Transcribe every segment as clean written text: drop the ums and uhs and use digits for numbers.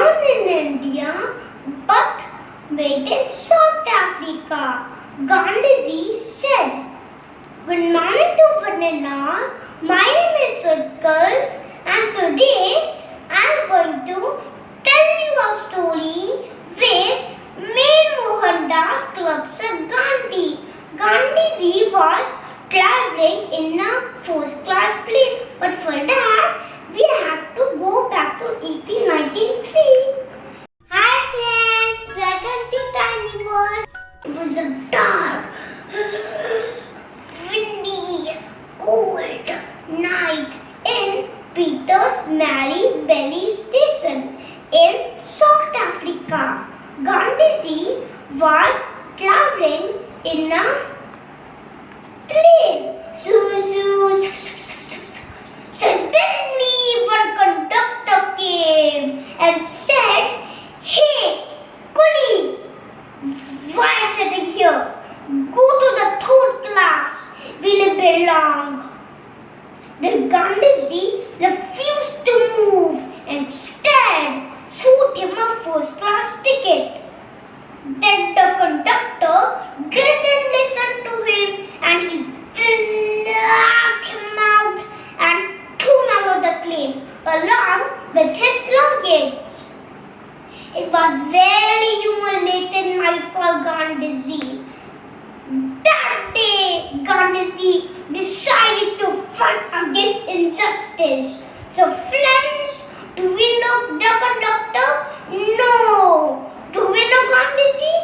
born in India but made in South Africa. Gandhiji said, "Good morning to vanilla. My name is Sutkals and today I am going to tell you a story which made Mohandas clubs at Gandhi. Gandhiji was traveling in a first-class plane, but for that we have to go back to 1893. Hi friends, welcome to Tiny World. It was a dark, windy, cold night in Peter's Mary Belly Station in South Africa. Gandhiji was traveling in a train. Suddenly one conductor came and said, "Hey, Kuli, why are you sitting here? Go to the third class. We'll belong." The Gandhiji refused to move and instead showed him a first class ticket. Then the conductor didn't listen to him and he dragged him out and threw him out of the plane along with his luggage. It was very humiliating night for Gandhiji. That day, Gandhiji decided to fight against injustice. So friends, do we know the conductor? No. Do we know Gandhiji?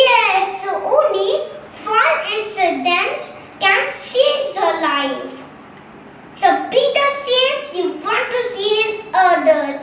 Yes. So only one incident can change a life. So be the change you want to see in others.